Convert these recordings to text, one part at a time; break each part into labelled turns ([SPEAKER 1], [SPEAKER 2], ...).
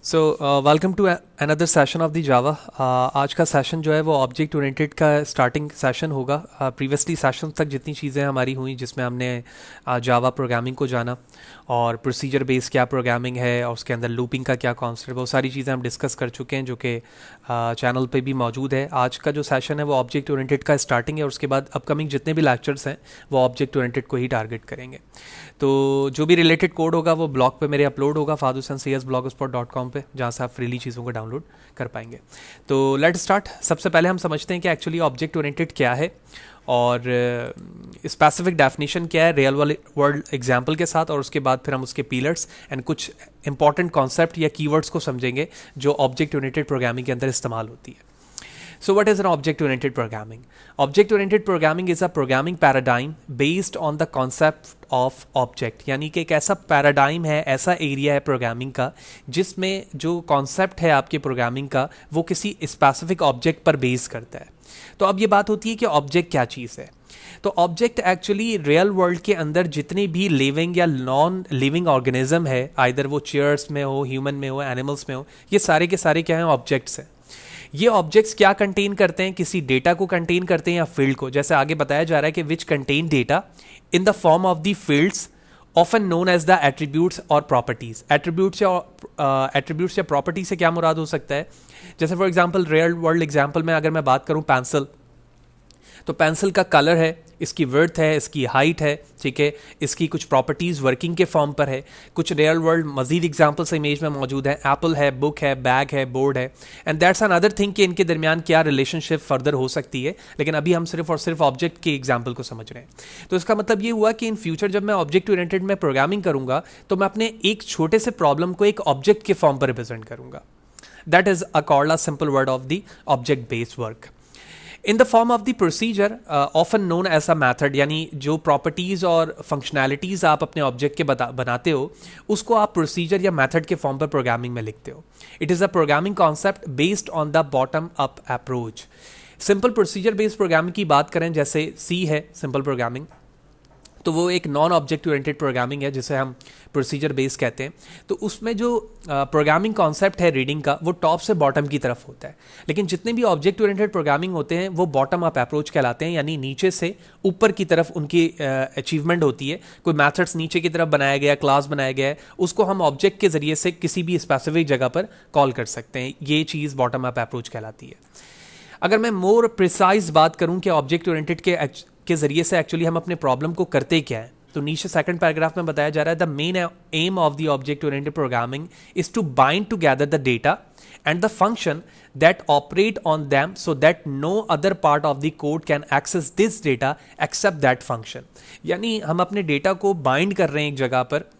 [SPEAKER 1] So welcome to another session of the Java. आज का session जो है वो ऑब्जेक्ट ओरिएंटेड का स्टार्टिंग सेशन होगा। प्रीवियसली सेशन तक जितनी चीज़ें हमारी हुई जिसमें हमने जावा प्रोग्रामिंग को जाना और प्रोसीजर बेस्ड क्या प्रोग्रामिंग है और उसके अंदर लूपिंग का क्या कॉन्सेप्ट, वो सारी चीज़ें हम डिस्कस कर चुके हैं जो कि चैनल पे भी मौजूद है। आज का जो सेशन है वो ऑब्जेक्ट ओरिएंटेड का स्टार्टिंग है और उसके बाद अपकमिंग जितने भी लेक्चर्स हैं वो ऑब्जेक्ट ओरिएंटेड को ही टारगेट करेंगे। तो जो भी रिलेटेड कोड होगा वो ब्लॉग पे मेरे अपलोड होगा fadusancs.blogspot.com पे, जहाँ से आप फ्रीली चीज़ों को डाउनलोड कर पाएंगे। तो लेट स्टार्ट। सबसे पहले हम समझते हैं कि एक्चुअली ऑब्जेक्ट ओरिएंटेड क्या है और स्पेसिफिक डेफिनेशन क्या है रियल वर्ल्ड एग्जाम्पल के साथ, और उसके बाद फिर हम उसके पिलर्स एंड कुछ इंपॉर्टेंट कॉन्सेप्ट या कीवर्ड्स को समझेंगे जो ऑब्जेक्ट ओरिएंटेड प्रोग्रामिंग के अंदर इस्तेमाल होती है। So what is an object-oriented programming? Object-oriented programming is a programming paradigm based on the concept of object। यानी कि एक ऐसा पैराडाइम है, ऐसा एरिया है प्रोग्रामिंग का जिसमें जो कॉन्सेप्ट है आपके प्रोग्रामिंग का वो किसी स्पेसिफिक ऑब्जेक्ट पर बेस करता है। तो अब ये बात होती है कि ऑब्जेक्ट क्या चीज़ है। तो ऑब्जेक्ट एक्चुअली रियल वर्ल्ड के अंदर जितने भी लिविंग या नॉन लिविंग ऑर्गेनिज्म है, आइदर वो चेयर्स में हो, ह्यूमन में हो, एनिमल्स में हो, ये सारे के सारे क्या हैं? ऑब्जेक्ट्स हैं। ये ऑब्जेक्ट्स क्या कंटेन करते हैं? किसी डेटा को कंटेन करते हैं या फील्ड को। जैसे आगे बताया जा रहा है कि which contain data in the form of the fields often known as the attributes और प्रॉपर्टीज। एट्रीब्यूट्स या प्रॉपर्टी से क्या मुराद हो सकता है? जैसे for example real world example में अगर मैं बात करूं पेंसिल, तो पेंसिल का कलर है, इसकी विड्थ है, इसकी हाइट है, ठीक है, इसकी कुछ प्रॉपर्टीज़ वर्किंग के फॉर्म पर है। कुछ रियल वर्ल्ड मजीद एग्जांपल्स इमेज में मौजूद है, एप्पल है, बुक है, बैग है, बोर्ड है, एंड दैट्स अनदर थिंग कि इनके दरमियान क्या रिलेशनशिप फर्दर हो सकती है। लेकिन अभी हम सिर्फ और सिर्फ ऑब्जेक्ट के एग्जाम्पल को समझ रहे हैं। तो इसका मतलब ये हुआ कि इन फ्यूचर जब मैं ऑब्जेक्ट ओरिएंटेड में प्रोग्रामिंग करूंगा तो मैं अपने एक छोटे से प्रॉब्लम को एक ऑब्जेक्ट के फॉर्म पर रिप्रेजेंट करूंगा। That is a called a simple word of the object based work in the form of the procedure often known as a method. यानी जो प्रॉपर्टीज और फंक्शनैलिटीज आप अपने ऑब्जेक्ट के बनाते हो उसको आप प्रोसीजर या मैथड के फॉर्म पर प्रोग्रामिंग में लिखते हो। It is a programming concept based on the bottom up approach. Simple procedure based programming की बात करें, जैसे सी है सिंपल प्रोग्रामिंग, तो वो एक नॉन ऑब्जेक्ट ओरिएंटेड प्रोग्रामिंग है जिसे हम प्रोसीजर बेस्ड कहते हैं। तो उसमें जो प्रोग्रामिंग कॉन्सेप्ट है रीडिंग का वो टॉप से बॉटम की तरफ होता है। लेकिन जितने भी ऑब्जेक्ट ओरिएंटेड प्रोग्रामिंग होते हैं वो बॉटम अप अप्रोच कहलाते हैं, यानी नीचे से ऊपर की तरफ उनकी अचीवमेंट होती है। कोई मैथड्स नीचे की तरफ बनाया गया, क्लास बनाया गया है, उसको हम ऑब्जेक्ट के जरिए से किसी भी स्पेसिफिक जगह पर कॉल कर सकते हैं। ये चीज़ बॉटम अप अप्रोच कहलाती है। अगर मैं मोर प्रिसाइज बात करूं कि ऑब्जेक्ट ओरिएंटेड के जरिए से एक्चुअली हम अपने प्रॉब्लम को करते क्या है, तो नीचे सेकंड पैराग्राफ में बताया जा रहा है the main aim of the object oriented programming is to bind together the data and the function that operate on them so that no other part of the code can access this data except that function। यानी हम अपने data को bind कर रहे हैं एक जगह पर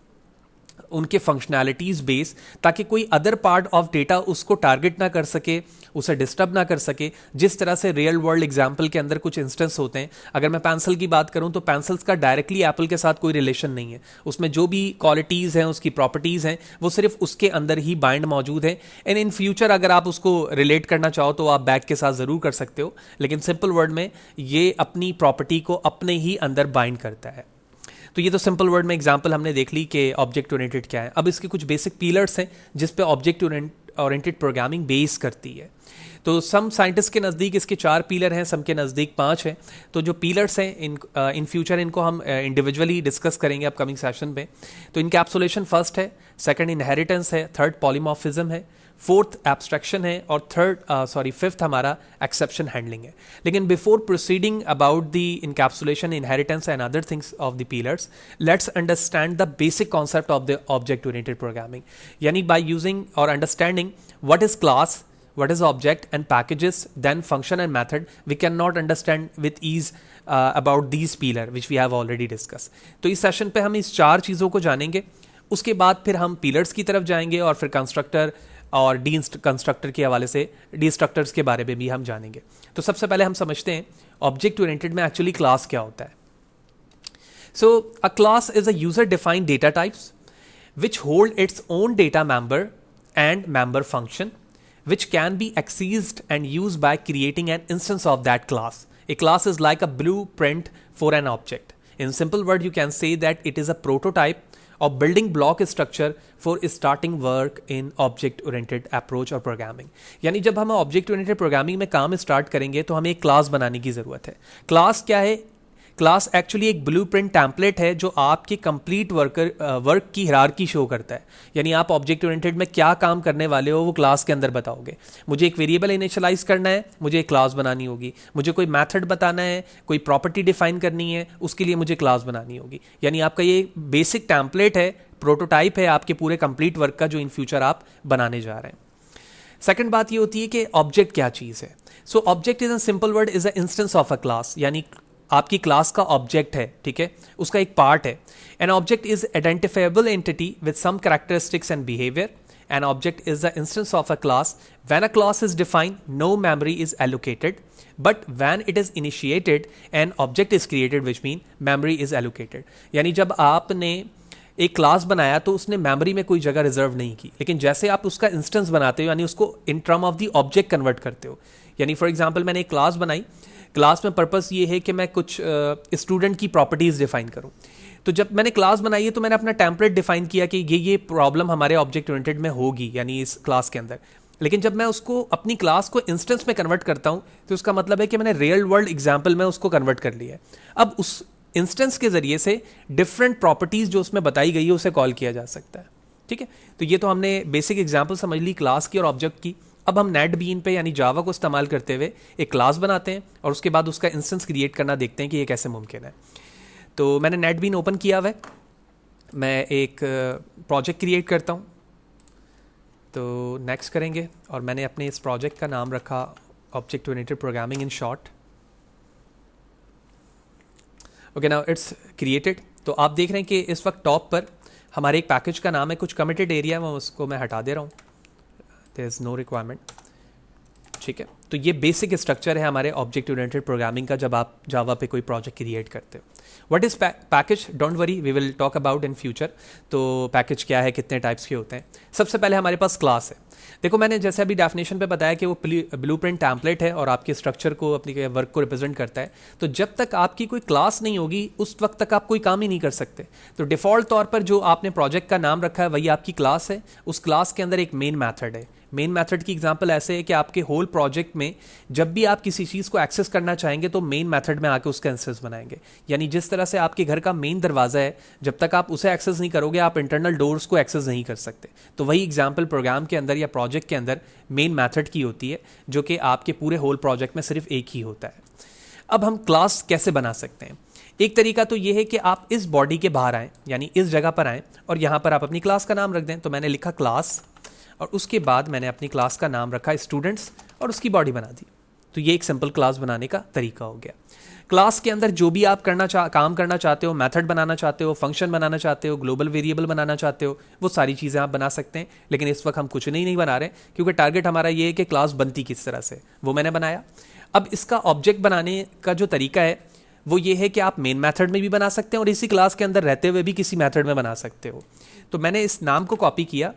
[SPEAKER 1] उनके फंक्शनैलिटीज बेस, ताकि कोई अदर पार्ट ऑफ डेटा उसको टारगेट ना कर सके, उसे डिस्टर्ब ना कर सके। जिस तरह से रियल वर्ल्ड एग्जाम्पल के अंदर कुछ इंस्टेंस होते हैं, अगर मैं पेंसिल की बात करूं तो पेंसिल्स का डायरेक्टली एप्पल के साथ कोई रिलेशन नहीं है। उसमें जो भी क्वालिटीज़ हैं, उसकी प्रॉपर्टीज़ हैं, वो सिर्फ उसके अंदर ही बाइंड मौजूद है। एंड इन फ्यूचर अगर आप उसको रिलेट करना चाहो तो आप बैग के साथ ज़रूर कर सकते हो, लेकिन सिंपल वर्ड में ये अपनी प्रॉपर्टी को अपने ही अंदर बाइंड करता है। तो ये तो सिंपल वर्ड में एग्जांपल हमने देख ली कि ऑब्जेक्ट ओरिएंटेड क्या है। अब इसके कुछ बेसिक पिलर्स हैं जिस पे ऑब्जेक्ट ओरिएंटेड प्रोग्रामिंग बेस करती है। तो सम साइंटिस्ट के नज़दीक इसके 4 पिलर हैं, सम के नज़दीक 5 हैं। तो जो पिलर्स हैं इन फ्यूचर इनको हम इंडिविजुअली डिस्कस करेंगे अपकमिंग सेशन में। तो इनकैप्सुलेशन फर्स्ट है, सेकंड इनहेरिटेंस है, थर्ड पॉलीमॉर्फिज्म है, फोर्थ एब्स्ट्रैक्शन है और फिफ्थ हमारा एक्सेप्शन हैंडलिंग है। लेकिन before proceeding about the encapsulation, inheritance and other things of the pillars, let's understand the basic concept of the object oriented programming. यानी by using और understanding what is class, what is object and packages, then function and method, we cannot understand with ease about these pillar which we have already discussed। तो इस session पे हम इस 4 चीज़ों को जानेंगे, उसके बाद फिर हम पिलर्स की तरफ जाएंगे और फिर कंस्ट्रक्टर और डी कंस्ट्रक्टर के हवाले से डिस्ट्रक्टर्स के बारे में भी हम जानेंगे। तो सबसे पहले हम समझते हैं ऑब्जेक्ट ओरिएंटेड में एक्चुअली क्लास क्या होता है। So a class is a user defined data types which hold its own data member and member function which can be accessed and used by creating an instance of that class. A class is like a blueprint for an object. In simple word, you can say that it is a prototype और building block structure for starting work in object oriented approach और programming. यानी जब हम object oriented programming में काम start करेंगे तो हमें एक क्लास बनाने की ज़रूरत है। क्लास क्या है? क्लास एक्चुअली एक ब्लूप्रिंट टेम्पलेट है जो आपके कंप्लीट वर्क की हिरार्की शो करता है। यानी आप ऑब्जेक्ट ओरिएंटेड में क्या काम करने वाले हो वो क्लास के अंदर बताओगे। मुझे एक वेरिएबल इनिशियलाइज करना है, मुझे एक क्लास बनानी होगी। मुझे कोई मेथड बताना है, कोई प्रॉपर्टी डिफाइन करनी है, उसके लिए मुझे क्लास बनानी होगी। यानी आपका ये बेसिक टेम्पलेट है, प्रोटोटाइप है आपके पूरे कंप्लीट वर्क का जो इन फ्यूचर आप बनाने जा रहे हैं। सेकंड बात ये होती है कि ऑब्जेक्ट क्या चीज़ है। So object is a simple word, is a instance of a class. यानी आपकी क्लास का ऑब्जेक्ट है, ठीक है, उसका एक पार्ट है। An object is identifiable entity with some characteristics and behaviour. An object is the instance of a class when a class is defined, no memory is allocated, but when it is initiated an object is created which mean memory is allocated. यानी जब आपने एक class बनाया तो उसने memory में कोई जगह रिजर्व नहीं की, लेकिन जैसे आप उसका इंस्टेंस बनाते हो यानी उसको in term of the object convert करते हो। यानी फॉर एग्जांपल मैंने एक क्लास बनाई, क्लास में पर्पस ये है कि मैं कुछ स्टूडेंट की प्रॉपर्टीज डिफाइन करूं। तो जब मैंने क्लास बनाई है तो मैंने अपना टेम्पलेट डिफाइन किया कि ये प्रॉब्लम हमारे ऑब्जेक्ट ओरिएंटेड में होगी, यानी इस क्लास के अंदर। लेकिन जब मैं उसको अपनी क्लास को इंस्टेंस में कन्वर्ट करता हूं तो उसका मतलब है कि मैंने रियल वर्ल्ड एग्जाम्पल में उसको कन्वर्ट कर लिया है। अब उस इंस्टेंस के जरिए से डिफरेंट प्रॉपर्टीज जो उसमें बताई गई है उसे कॉल किया जा सकता है, ठीक है। तो ये तो हमने बेसिक एग्जाम्पल समझ ली क्लास की और ऑब्जेक्ट की। अब हम नेट बीन पे यानी जावा को इस्तेमाल करते हुए एक क्लास बनाते हैं और उसके बाद उसका इंस्टेंस क्रिएट करना देखते हैं कि ये कैसे मुमकिन है। तो मैंने नेट बीन ओपन किया हुआ है, मैं एक प्रोजेक्ट क्रिएट करता हूँ। तो नेक्स्ट करेंगे और मैंने अपने इस प्रोजेक्ट का नाम रखा object oriented programming in short. Okay, now it's created. तो आप देख रहे हैं कि इस वक्त टॉप पर हमारे एक पैकेज का नाम है, कुछ कमिटेड एरिया है, उसको मैं हटा दे रहा हूँ, देयर इज नो रिक्वायरमेंट, ठीक है। तो ये बेसिक स्ट्रक्चर है हमारे ऑब्जेक्ट ओरिएंटेड प्रोग्रामिंग का जब आप जावा पे कोई प्रोजेक्ट क्रिएट करते हो। What is package? Don't worry, we will talk about in future. तो पैकेज क्या है, कितने टाइप्स के होते हैं। सबसे पहले हमारे पास क्लास है। देखो मैंने जैसे अभी डेफिनेशन पे बताया कि वो ब्लूप्रिंट टेम्पलेट है और आपके स्ट्रक्चर को, अपनी वर्क को रिप्रेजेंट करता है। तो जब तक आपकी कोई क्लास नहीं होगी उस वक्त तक आप कोई काम ही नहीं कर सकते। तो डिफॉल्ट तौर पर जो आपने प्रोजेक्ट का नाम रखा है वही आपकी क्लास है। उस क्लास के अंदर एक मेन मैथड है। मेन मेथड की एग्जांपल ऐसे है कि आपके होल प्रोजेक्ट में जब भी आप किसी चीज़ को एक्सेस करना चाहेंगे तो मेन मेथड में आके उसका इंस्टेंस बनाएंगे। यानी जिस तरह से आपके घर का मेन दरवाज़ा है, जब तक आप उसे एक्सेस नहीं करोगे आप इंटरनल डोर्स को एक्सेस नहीं कर सकते। तो वही एग्जांपल प्रोग्राम के अंदर या प्रोजेक्ट के अंदर मेन मेथड की होती है, जो कि आपके पूरे होल प्रोजेक्ट में सिर्फ एक ही होता है। अब हम क्लास कैसे बना सकते हैं? एक तरीका तो ये है कि आप इस बॉडी के बाहर आएँ, यानी इस जगह पर आएँ और यहाँ पर आप अपनी क्लास का नाम रख दें। तो मैंने लिखा क्लास और उसके बाद मैंने अपनी क्लास का नाम रखा स्टूडेंट्स और उसकी बॉडी बना दी। तो ये एक सिंपल क्लास बनाने का तरीका हो गया। क्लास के अंदर जो भी आप काम करना चाहते हो, मेथड बनाना चाहते हो, फंक्शन बनाना चाहते हो, ग्लोबल वेरिएबल बनाना चाहते हो, वो सारी चीज़ें आप बना सकते हैं। लेकिन इस वक्त हम कुछ नहीं बना रहे क्योंकि टारगेट हमारा ये है कि क्लास बनती किस तरह से, वो मैंने बनाया। अब इसका ऑब्जेक्ट बनाने का जो तरीका है वो ये है कि आप मेन मेथड में भी बना सकते हैं और इसी क्लास के अंदर रहते हुए भी किसी मेथड में बना सकते हो। तो मैंने इस नाम को कॉपी किया,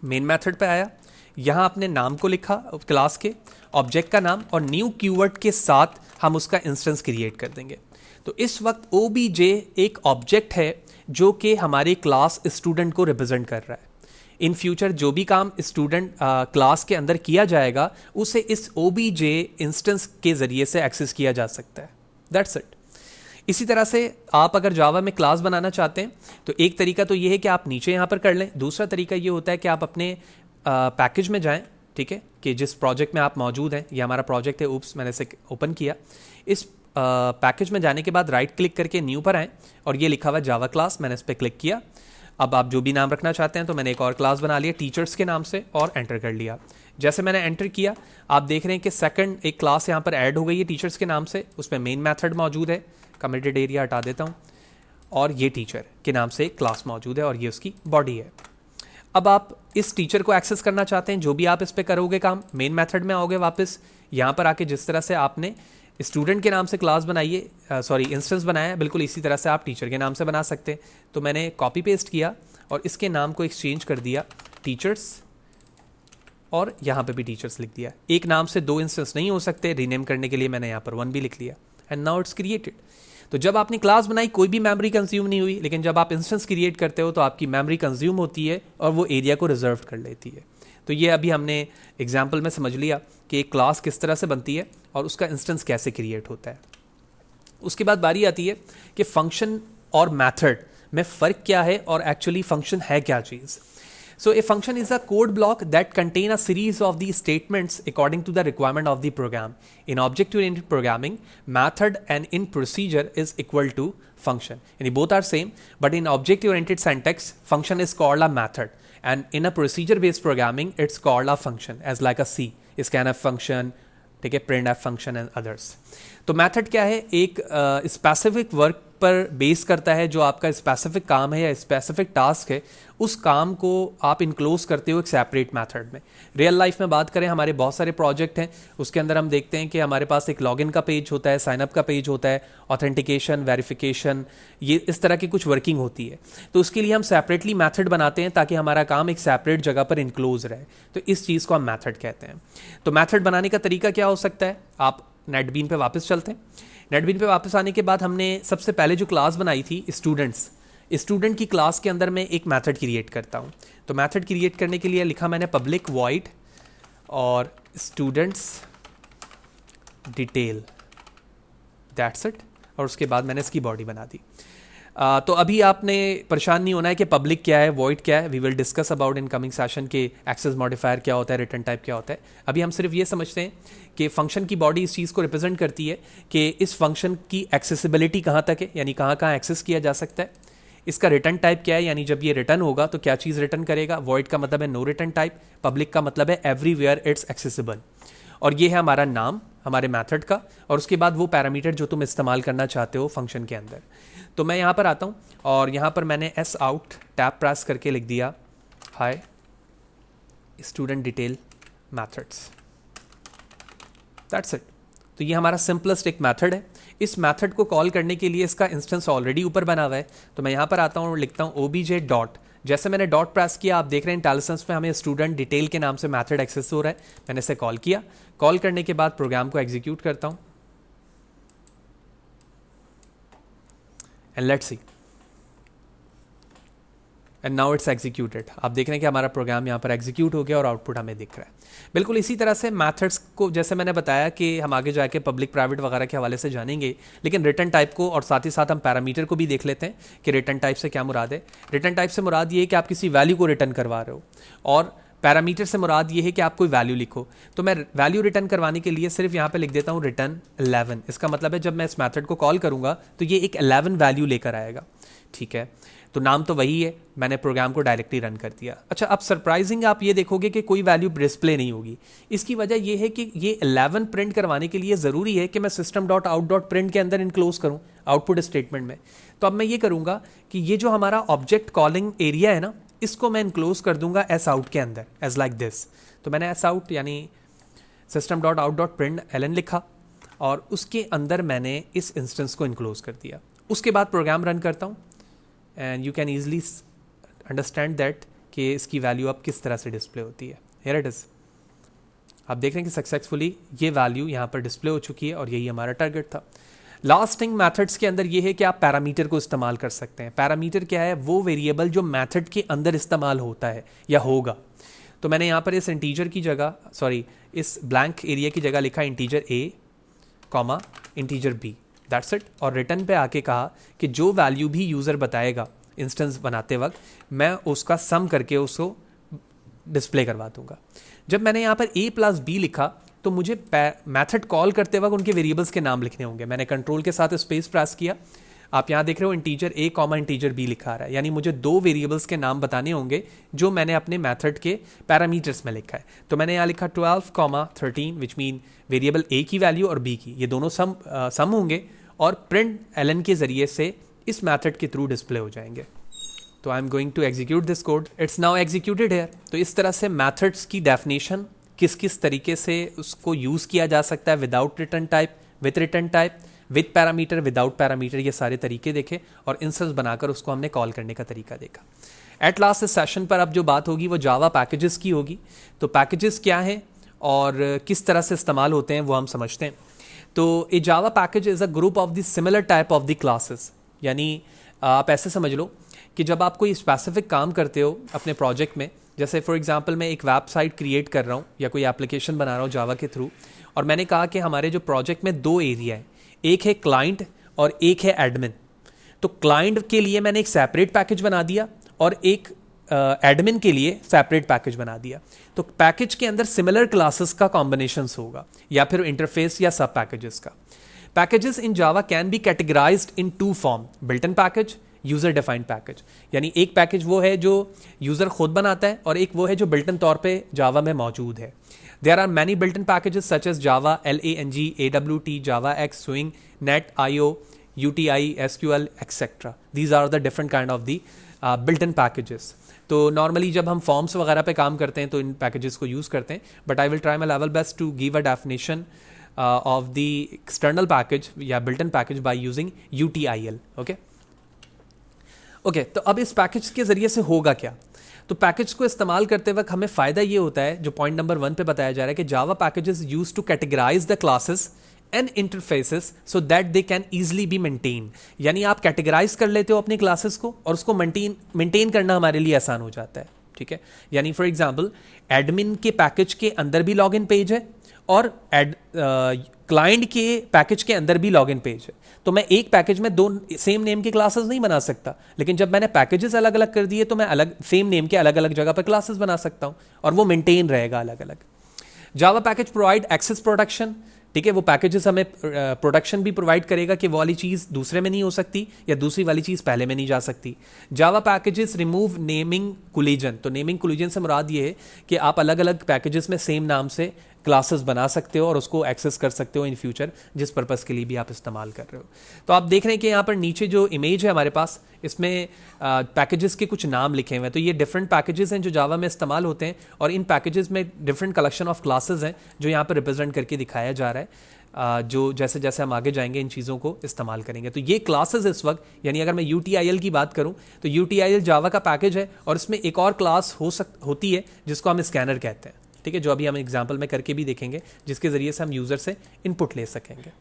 [SPEAKER 1] मेन मेथड पे आया, यहाँ अपने नाम को लिखा क्लास के, ऑब्जेक्ट का नाम और न्यू कीवर्ड के साथ हम उसका इंस्टेंस क्रिएट कर देंगे। तो इस वक्त OBJ एक ऑब्जेक्ट है जो कि हमारी क्लास स्टूडेंट को रिप्रेजेंट कर रहा है। इन फ्यूचर जो भी काम स्टूडेंट क्लास के अंदर किया जाएगा उसे इस OBJ इंस्टेंस के ज़रिए से एक्सेस किया जा सकता है। That's it. इसी तरह से आप अगर जावा में क्लास बनाना चाहते हैं तो एक तरीका तो ये है कि आप नीचे यहाँ पर कर लें। दूसरा तरीका ये होता है कि आप अपने पैकेज में जाएं, ठीक है, कि जिस प्रोजेक्ट में आप मौजूद हैं। ये हमारा प्रोजेक्ट है, ऊप्स मैंने इसे ओपन किया। इस पैकेज में जाने के बाद राइट क्लिक करके न्यू पर आएँ और ये लिखा हुआ जावा क्लास, मैंने इस पर क्लिक किया। अब आप जो भी नाम रखना चाहते हैं, तो मैंने एक और क्लास बना लिया टीचर्स के नाम से और एंटर कर लिया। जैसे मैंने एंटर किया आप देख रहे हैं कि सेकंड एक क्लास यहाँ पर ऐड हो गई है टीचर्स के नाम से, उसमें मेन मेथड मौजूद है, कमिटेड एरिया हटा देता हूँ, और ये टीचर के नाम से एक क्लास मौजूद है और ये उसकी बॉडी है। अब आप इस टीचर को एक्सेस करना चाहते हैं, जो भी आप इस पर करोगे काम, मेन मेथड में आओगे वापस, यहाँ पर आके जिस तरह से आपने स्टूडेंट के नाम से क्लास बनाइए, इंस्टेंस बनाया, बिल्कुल इसी तरह से आप टीचर के नाम से बना सकते हैं। तो मैंने कॉपी पेस्ट किया और इसके नाम को एक्सचेंज कर दिया टीचर्स, और यहाँ पे भी टीचर्स लिख दिया। एक नाम से दो इंस्टेंस नहीं हो सकते, रीनेम करने के लिए मैंने यहाँ पर 1 भी लिख लिया, एंड नाउ इट्स क्रिएटेड। तो जब आपने क्लास बनाई कोई भी मेमोरी कंज्यूम नहीं हुई, लेकिन जब आप इंस्टेंस क्रिएट करते हो तो आपकी मेमोरी कंज्यूम होती है और वो एरिया को रिजर्व कर लेती है। तो ये अभी हमने एग्जाम्पल में समझ लिया कि एक क्लास किस तरह से बनती है और उसका इंस्टेंस कैसे क्रिएट होता है। उसके बाद बारी आती है कि फंक्शन और मैथड में फ़र्क क्या है और एक्चुअली फंक्शन है क्या चीज़। So a function is a code block that contain a series of the statements according to the requirement of the program. In object-oriented programming, method and in procedure is equal to function. And both are same, but in object-oriented syntax, function is called a method, and in a procedure-based programming, it's called a function, as like a C, scanf function, ठीक है, printf function and others. तो method क्या है, एक specific work पर base करता है, जो आपका स्पेसिफिक काम है या स्पेसिफिक टास्क है, उस काम को आप इनक्लोज करते हो एक सेपरेट मेथड में। रियल लाइफ में बात करें, हमारे बहुत सारे प्रोजेक्ट हैं, उसके अंदर हम देखते हैं कि हमारे पास एक लॉगिन का पेज होता है, साइनअप का पेज होता है, ऑथेंटिकेशन, वेरिफिकेशन, ये इस तरह की कुछ वर्किंग होती है। तो उसके लिए हम सेपरेटली मेथड बनाते हैं ताकि हमारा काम एक सेपरेट जगह पर इनक्लोज रहे। तो इस चीज़ को हम मेथड कहते हैं। तो मेथड बनाने का तरीका क्या हो सकता है, आप नेटबीन पे वापस चलते हैं। नेटबीन पे वापस आने के बाद हमने सबसे पहले जो क्लास बनाई थी स्टूडेंट्स, स्टूडेंट की क्लास के अंदर मैं एक मेथड क्रिएट करता हूँ। तो मेथड क्रिएट करने के लिए लिखा मैंने पब्लिक वॉइड और स्टूडेंट्स डिटेल, दैट्स इट। और उसके बाद मैंने इसकी बॉडी बना दी। तो अभी आपने परेशान नहीं होना है कि पब्लिक क्या है, वॉइड क्या है। We will discuss about in coming session के एक्सेस मॉडिफायर क्या होता है, रिटर्न टाइप क्या होता है। अभी हम सिर्फ ये समझते हैं कि फंक्शन की बॉडी इस चीज़ को रिप्रेजेंट करती है कि इस फंक्शन की एक्सेसिबिलिटी कहाँ तक है, यानी कहाँ कहाँ एक्सेस किया जा सकता है। इसका रिटर्न टाइप क्या है, यानी जब ये रिटर्न होगा तो क्या चीज़ रिटर्न करेगा। वॉइड का मतलब है नो रिटर्न टाइप, पब्लिक का मतलब है एवरीवेयर इट्स एक्सेसिबल। और ये है हमारा नाम हमारे मेथड का, और उसके बाद वो पैरामीटर जो तुम इस्तेमाल करना चाहते हो फंक्शन के अंदर। तो मैं यहाँ पर आता हूँ और यहाँ पर मैंने एस आउट टैब प्रेस करके लिख दिया hi student detail methods, that's it. तो ये हमारा सिंपलेस्ट एक मेथड है। इस मेथड को कॉल करने के लिए इसका इंस्टेंस ऑलरेडी ऊपर बना हुआ है। तो मैं यहाँ पर आता हूँ और लिखता हूँ obj डॉट, जैसे मैंने डॉट प्रेस किया आप देख रहे हैं इंटेलिजेंस में हमें स्टूडेंट डिटेल के नाम से मेथड एक्सेस हो रहा है। मैंने इसे कॉल किया, कॉल करने के बाद प्रोग्राम को एग्जीक्यूट करता हूँ and let's see, and now it's executed. आप देख रहे हैं कि हमारा प्रोग्राम यहाँ पर एग्जीक्यूट हो गया और आउटपुट हमें दिख रहा है। बिल्कुल इसी तरह से मैथड्स को जैसे मैंने बताया कि हम आगे जाके पब्लिक प्राइवेट वगैरह के हवाले से जानेंगे, लेकिन रिटर्न टाइप को और साथ ही साथ हम पैरामीटर को भी देख लेते हैं कि रिटर्न टाइप से क्या मुराद है। रिटर्न टाइप से मुराद ये है कि आप किसी वैल्यू को रिटर्न करवा रहे हो, और पैरामीटर से मुराद ये है कि आप कोई वैल्यू लिखो। तो मैं वैल्यू रिटर्न करवाने के लिए सिर्फ यहाँ पे लिख देता हूँ रिटर्न 11। इसका मतलब है जब मैं इस मेथड को कॉल करूँगा तो ये एक 11 वैल्यू लेकर आएगा, ठीक है। तो नाम तो वही है, मैंने प्रोग्राम को डायरेक्टली रन कर दिया। अच्छा, अब सरप्राइजिंग आप ये देखोगे कि कोई वैल्यू डिस्प्ले नहीं होगी। इसकी वजह ये है कि ये 11 प्रिंट करवाने के लिए ज़रूरी है कि मैं system dot out dot print के अंदर इनक्लोज करूँ आउटपुट स्टेटमेंट में। तो अब मैं ये करूँगा कि ये जो हमारा ऑब्जेक्ट कॉलिंग एरिया है ना, इसको मैं इनक्लोज कर दूंगा एस आउट के अंदर एज लाइक दिस। तो मैंने एस आउट यानी system dot out dot print L N लिखा और उसके अंदर मैंने इस इंस्टेंस को इनक्लोज कर दिया। उसके बाद प्रोग्राम रन करता हूँ and you can easily understand that कि इसकी वैल्यू अब किस तरह से डिस्प्ले होती है। हियर इट इज़, आप देख रहे हैं कि सक्सेसफुली ये वैल्यू यहाँ पर डिस्प्ले हो चुकी है और यही हमारा टारगेट था। लास्टिंग मेथड्स के अंदर ये है कि आप पैरामीटर को इस्तेमाल कर सकते हैं। पैरामीटर क्या है, वो वेरिएबल जो मेथड के अंदर इस्तेमाल होता है या होगा। तो मैंने यहाँ पर इस इंटीजर की जगह इस ब्लैंक एरिया की जगह लिखा integer a comma integer b, that's it. और रिटर्न पे आके कहा कि जो वैल्यू भी यूज़र बताएगा इंस्टेंस बनाते वक्त मैं उसका सम करके उसको डिस्प्ले करवा दूंगा। जब मैंने यहाँ पर a प्लस b लिखा तो मुझे मेथड कॉल करते वक्त उनके वेरिएबल्स के नाम लिखने होंगे। मैंने कंट्रोल के साथ स्पेस प्रेस किया, आप यहाँ देख रहे हो integer a comma integer b लिखा आ रहा है, यानी मुझे दो वेरिएबल्स के नाम बताने होंगे जो मैंने अपने मेथड के पैरामीटर्स में लिखा है। तो मैंने यहाँ लिखा 12 comma 13 which mean variable a की वैल्यू और b की, ये दोनों सम होंगे और प्रिंट एलन के जरिए से इस मेथड के थ्रू डिस्प्ले हो जाएंगे। तो I am going to execute this code, it's now executed here. तो इस तरह से मेथड्स की डेफिनेशन किस किस तरीके से उसको यूज़ किया जा सकता है, without return type, with return type, with parameter, without parameter, ये सारे तरीके देखे और इंस्टेंस बनाकर उसको हमने कॉल करने का तरीका देखा। एट लास्ट इस सेशन पर अब जो बात होगी वो जावा पैकेजेस की होगी। तो पैकेजेस क्या हैं और किस तरह से इस्तेमाल होते हैं वो हम समझते हैं। तो a Java package is a group of the similar type of the classes, यानी आप ऐसे समझ लो कि जब आप कोई स्पेसिफिक काम करते हो अपने प्रोजेक्ट में, जैसे फॉर एग्जांपल मैं एक वेबसाइट क्रिएट कर रहा हूँ या कोई एप्लीकेशन बना रहा हूँ जावा के थ्रू, और मैंने कहा कि हमारे जो प्रोजेक्ट में दो एरिया है, एक है क्लाइंट और एक है एडमिन। तो क्लाइंट के लिए मैंने एक सेपरेट पैकेज बना दिया और एक एडमिन के लिए सेपरेट पैकेज बना दिया। तो पैकेज के अंदर सिमिलर क्लासेस का कॉम्बिनेशंस होगा या फिर इंटरफेस या सब पैकेजेस का। Packages in Java can be categorised in two form, built in package, user defined package. यानी एक पैकेज वो है जो यूजर खुद बनाता है और एक वो है जो बिल्ट इन तौर पे जावा में मौजूद है। There are many built in packages such as Java LANG, AWT, Java X, Swing, Net, IO, UTI, SQL, etc. These are the different kind of the built in packages. तो normally जब हम forms वगैरह पे काम करते हैं तो इन packages को यूज़ करते हैं, but I will try my level best to give a definition of the external package या built in package by using UTIL। Okay, तो अब इस पैकेज के जरिए से होगा क्या? तो पैकेज को इस्तेमाल करते वक्त हमें फ़ायदा ये होता है, जो पॉइंट नंबर 1 पे बताया जा रहा है, कि Java packages use to categorize the classes and interfaces so that they can easily be maintain. यानी आप कैटेगराइज कर लेते हो अपनी क्लासेस को और उसको मेंटेन करना हमारे लिए आसान हो जाता है। ठीक है, यानी फॉर एग्जांपल एडमिन के पैकेज के अंदर भी लॉगिन पेज है और क्लाइंट के पैकेज के अंदर भी लॉगिन पेज है। तो मैं एक पैकेज में दो सेम नेम की क्लासेस नहीं बना सकता, लेकिन जब मैंने पैकेजेस अलग अलग कर दिए तो मैं अलग सेम नेम के अलग अलग जगह पर क्लासेस बना सकता हूं और वो मेंटेन रहेगा अलग अलग। Java package provide access protection. ठीक है, वो पैकेजेस हमें प्रोडक्शन भी प्रोवाइड करेगा कि वो वाली चीज़ दूसरे में नहीं हो सकती या दूसरी वाली चीज़ पहले में नहीं जा सकती। जावा पैकेजेस रिमूव नेमिंग कोलिजन। तो नेमिंग कोलिजन से मुराद ये है कि आप अलग अलग पैकेजेस में सेम नाम से क्लासेस बना सकते हो और उसको एक्सेस कर सकते हो इन फ्यूचर, जिस पर्पज़ के लिए भी आप इस्तेमाल कर रहे हो। तो आप देख रहे हैं कि यहाँ पर नीचे जो इमेज है हमारे पास, इसमें पैकेजेस के कुछ नाम लिखे हुए हैं। तो ये डिफरेंट पैकेजेस हैं जो जावा में इस्तेमाल होते हैं और इन पैकेजेस में डिफरेंट कलेक्शन ऑफ क्लासेस हैं जो यहाँ पर रिप्रेजेंट करके दिखाया जा रहा है। जो जैसे जैसे हम आगे जाएंगे इन चीज़ों को इस्तेमाल करेंगे। तो ये क्लासेस इस वक्त, यानी अगर मैं UTIL की बात करूं तो UTIL जावा का पैकेज है और इसमें एक और क्लास होती है जिसको हम स्कैनर कहते हैं। ठीक है, जो अभी हम एग्जांपल में करके भी देखेंगे, जिसके ज़रिए से हम यूज़र से इनपुट ले सकेंगे।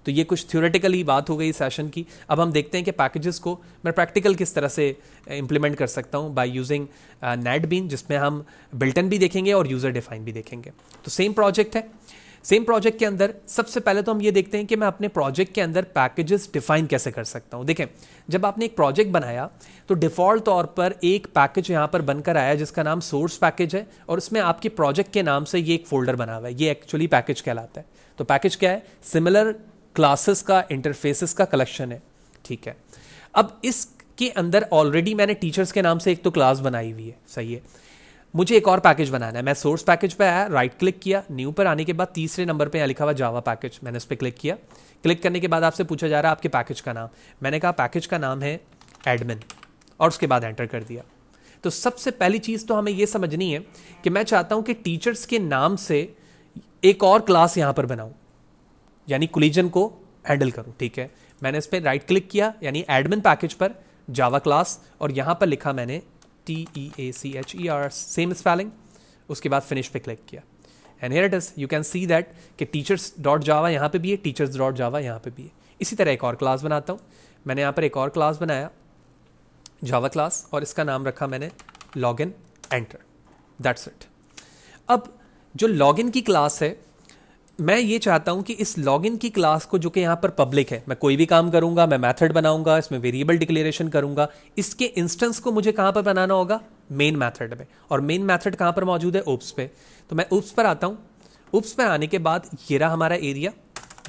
[SPEAKER 1] तो ये कुछ थ्योरेटिकली बात हो गई सेशन की। अब हम देखते हैं कि पैकेजेस को मैं प्रैक्टिकल किस तरह से इंप्लीमेंट कर सकता हूँ बाय यूजिंग नेटबीन, जिसमें हम बिल्ट इन भी देखेंगे और यूज़र डिफाइन भी देखेंगे। तो सेम प्रोजेक्ट है, सेम प्रोजेक्ट के अंदर सबसे पहले तो हम ये देखते हैं कि मैं अपने प्रोजेक्ट के अंदर पैकेजेस डिफाइन कैसे कर सकता हूँ। देखें, जब आपने एक प्रोजेक्ट बनाया तो डिफ़ॉल्ट तौर पर एक पैकेज यहाँ पर बनकर आया जिसका नाम सोर्स पैकेज है और उसमें आपके प्रोजेक्ट के नाम से ये एक फोल्डर बना हुआ है। ये एक्चुअली पैकेज कहलाता है। तो पैकेज क्या है? सिमिलर क्लासेस का, इंटरफेसेस का कलेक्शन है। ठीक है, अब इसके अंदर ऑलरेडी मैंने टीचर्स के नाम से एक तो क्लास बनाई हुई है, सही है। मुझे एक और पैकेज बनाना है। मैं सोर्स पैकेज पे आया, राइट क्लिक किया, न्यू पर आने के बाद तीसरे नंबर पे लिखा हुआ जावा पैकेज, मैंने उस पर क्लिक किया। क्लिक करने के बाद आपसे पूछा जा रहा है आपके पैकेज का नाम। मैंने कहा पैकेज का नाम है एडमिन और उसके बाद एंटर कर दिया। तो सबसे पहली चीज़ तो हमें यह समझनी है कि मैं चाहता हूं कि टीचर्स के नाम से एक और क्लास यहां पर बनाऊं, यानी कोलिजन को हैंडल करूं। ठीक है, मैंने इस पर राइट क्लिक किया, यानी एडमिन पैकेज पर जावा क्लास, और यहां पर लिखा मैंने TEACHER, सेम स्पेलिंग। उसके बाद फिनिश पे क्लिक किया and here it is, you can see that कि टीचर्स डॉट जावा यहाँ पे भी है, टीचर्स डॉट जावा यहाँ पे भी है। इसी तरह एक और क्लास बनाता हूँ। मैंने यहाँ पर एक और क्लास बनाया, जावा क्लास, और इसका नाम रखा मैंने लॉगिन, एंटर, दैट्स इट। अब जो लॉगिन की क्लास है, मैं ये चाहता हूं कि इस लॉगिन की क्लास को, जो कि यहां पर पब्लिक है, मैं कोई भी काम करूंगा, मैं मेथड बनाऊंगा, इसमें वेरिएबल डिक्लेरेशन करूंगा, इसके इंस्टेंस को मुझे कहां पर बनाना होगा? मेन मेथड में। और मेन मेथड कहां पर मौजूद है? ओप्स पे। तो मैं ओप्स पर आता हूं। ओप्स पर आने के बाद ये रहा हमारा एरिया,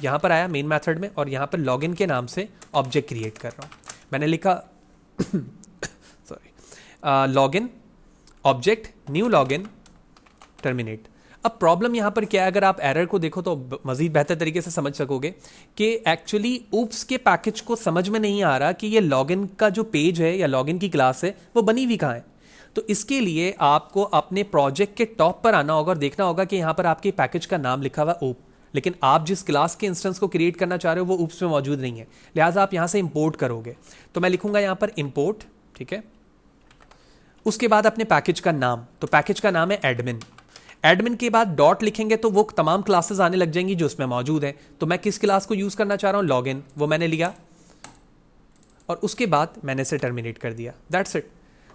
[SPEAKER 1] यहां पर आया मेन मेथड में और यहां पर लॉगिन के नाम से ऑब्जेक्ट क्रिएट कर रहा हूं। मैंने लिखा sorry, login object, new login, terminate. अब प्रॉब्लम यहां पर क्या है? अगर आप एरर को देखो तो मजीद बेहतर तरीके से समझ सकोगे कि एक्चुअली ऊप्स के पैकेज को समझ में नहीं आ रहा कि ये लॉगिन का जो पेज है या लॉगिन की क्लास है वो बनी हुई कहां है। तो इसके लिए आपको अपने प्रोजेक्ट के टॉप पर आना होगा और देखना होगा कि यहां पर आपके पैकेज का नाम लिखा हुआ ऊप, लेकिन आप जिस क्लास के इंस्टेंस को क्रिएट करना चाह रहे हो वो ऊप्स में मौजूद नहीं है, लिहाजा आप यहां से इंपोर्ट करोगे। तो मैं लिखूंगा यहां पर इंपोर्ट, ठीक है। उसके बाद अपने पैकेज का नाम, तो पैकेज का नाम है एडमिन। एडमिन के बाद डॉट लिखेंगे तो वो तमाम क्लासेस आने लग जाएंगी जो उसमें मौजूद हैं। तो मैं किस क्लास को यूज करना चाह रहा हूं, लॉगिन, वो मैंने लिया और उसके बाद मैंने इसे टर्मिनेट कर दिया, दैट्स इट।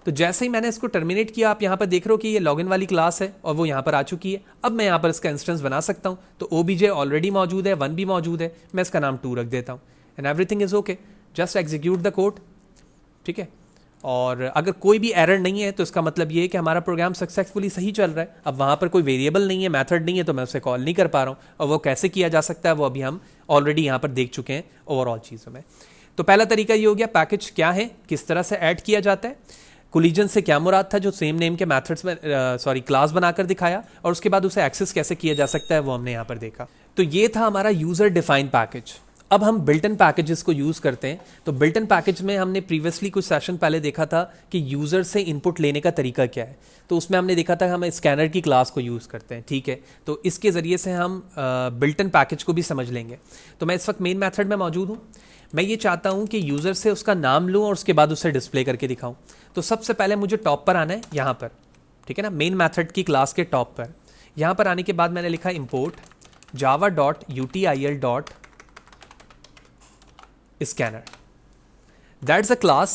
[SPEAKER 1] तो जैसे ही मैंने इसको टर्मिनेट किया, आप यहां पर देख रहे हो कि ये लॉगिन वाली क्लास है और वो यहां पर आ चुकी है। अब मैं यहां पर इसका इंस्टेंस बना सकता हूं। तो ओबीजे ऑलरेडी मौजूद है, 1 भी मौजूद है, मैं इसका नाम 2 रख देता हूं and everything is okay. Just execute the code, ठीक है। और अगर कोई भी एरर नहीं है तो इसका मतलब ये है कि हमारा प्रोग्राम सक्सेसफुली सही चल रहा है। अब वहां पर कोई वेरिएबल नहीं है, मेथड नहीं है, तो मैं उसे कॉल नहीं कर पा रहा हूं। और वो कैसे किया जा सकता है वो अभी हम ऑलरेडी यहां पर देख चुके हैं ओवरऑल चीज़ों में। तो पहला तरीका ये हो गया, पैकेज क्या है, किस तरह से ऐड किया जाता है। कोलिजन से क्या मुराद था, जो सेम नेम के मेथड्स में क्लास बनाकर दिखाया, और उसके बाद उसे एक्सेस कैसे किया जा सकता है वो हमने यहां पर देखा। तो ये था हमारा यूजर डिफाइंड पैकेज। अब हम बिल्ट इन पैकेजेस को यूज करते हैं। तो बिल्ट इन पैकेज में हमने प्रीवियसली कुछ सेशन पहले देखा था कि यूजर से इनपुट लेने का तरीका क्या है। तो उसमें हमने देखा था हम स्कैनर की क्लास को यूज करते हैं, ठीक है। तो इसके जरिए से हम बिल्ट इन पैकेज को भी समझ लेंगे। तो मैं इस वक्त मेन मेथड में मौजूद हूं। मैं ये चाहता हूं कि यूजर से उसका नाम लूं और उसके बाद उसे डिस्प्ले करके दिखाऊं। तो सबसे पहले मुझे टॉप पर आना है, यहां पर, ठीक है ना, मेन मेथड की क्लास के टॉप पर। यहां पर आने के बाद मैंने लिखा import java.util. Scanner. That's the class,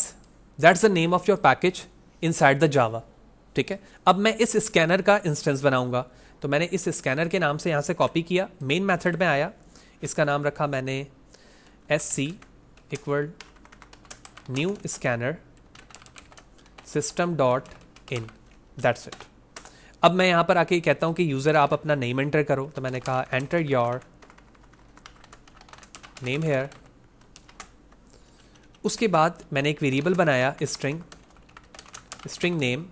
[SPEAKER 1] that's the name of your package inside the Java, ठीक है। अब मैं इस स्कैनर का इंस्टेंस बनाऊंगा। तो मैंने इस स्कैनर के नाम से यहां से कॉपी किया, मेन मेथड में आया, इसका नाम रखा मैंने sc equal new scanner system.in, that's it. अब मैं यहां पर आके कहता हूं कि यूजर आप अपना नेम एंटर करो। तो मैंने कहा एंटर योर नेम हेयर। उसके बाद मैंने एक वेरिएबल बनाया स्ट्रिंग नेम,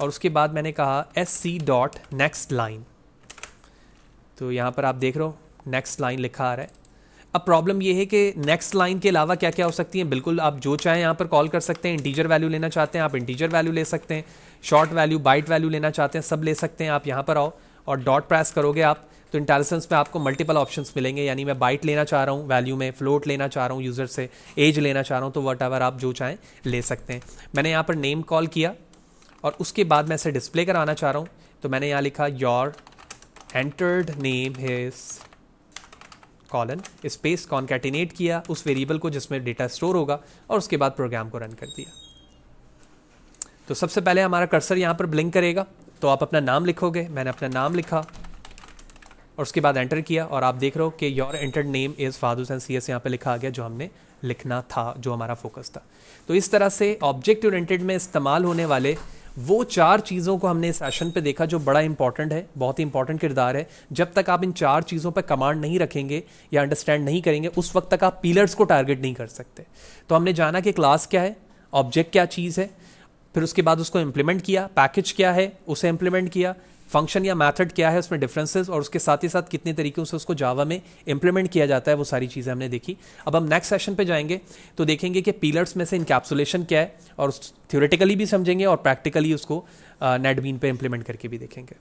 [SPEAKER 1] और उसके बाद मैंने कहा sc.next लाइन। तो यहाँ पर आप देख रहे हो नेक्स्ट लाइन लिखा आ रहा है। अब प्रॉब्लम ये है कि नेक्स्ट लाइन के अलावा क्या क्या हो सकती है, बिल्कुल आप जो चाहें यहाँ पर कॉल कर सकते हैं। इंटीजर वैल्यू लेना चाहते हैं आप इंटीजर वैल्यू ले सकते हैं, शॉर्ट वैल्यू, बाइट वैल्यू लेना चाहते हैं, सब ले सकते हैं। आप यहाँ पर आओ और डॉट प्रेस करोगे आप, तो इंटेलिजेंस में आपको मल्टीपल ऑप्शंस मिलेंगे। यानी मैं बाइट लेना चाह रहा हूँ वैल्यू में, फ्लोट लेना चाह रहा हूँ यूजर से, एज लेना चाह रहा हूँ, तो व्हाटएवर आप जो चाहें ले सकते हैं। मैंने यहाँ पर नेम कॉल किया और उसके बाद मैं इसे डिस्प्ले कराना चाह रहा हूँ। तो मैंने यहाँ लिखा your entered name is colon space concatenate किया उस वेरिएबल को जिसमें डेटा स्टोर होगा, और उसके बाद प्रोग्राम को रन कर दिया। तो सबसे पहले हमारा कर्सर यहाँ पर ब्लिंक करेगा, तो आप अपना नाम लिखोगे। मैंने अपना नाम लिखा और उसके बाद एंटर किया, और आप देख रहे हो कि योर एंटर्ड नेम इज फादूस एंड CS यहाँ पे लिखा आ गया, जो हमने लिखना था, जो हमारा फोकस था। तो इस तरह से ऑब्जेक्ट ओरिएंटेड में इस्तेमाल होने वाले वो 4 चीज़ों को हमने इस सेशन पे देखा, जो बड़ा इंपॉर्टेंट है, बहुत ही इंपॉर्टेंट किरदार है। जब तक आप इन 4 चीज़ों पे कमांड नहीं रखेंगे या अंडरस्टैंड नहीं करेंगे, उस वक्त तक आप पिलर्स को टारगेट नहीं कर सकते। तो हमने जाना कि क्लास क्या है, ऑब्जेक्ट क्या चीज़ है, फिर उसके बाद उसको इंप्लीमेंट किया, पैकेज क्या है उसे इंप्लीमेंट किया, फंक्शन या मेथड क्या है, उसमें डिफरेंसेस, और उसके साथ ही साथ कितने तरीकों से उसको जावा में इंप्लीमेंट किया जाता है, वो सारी चीज़ें हमने देखी। अब हम नेक्स्ट सेशन पे जाएंगे तो देखेंगे कि पिलर्स में से इनकैप्सुलेशन क्या है, और थ्योरेटिकली भी समझेंगे और प्रैक्टिकली उसको नेटबीन पे इंप्लीमेंट करके भी देखेंगे।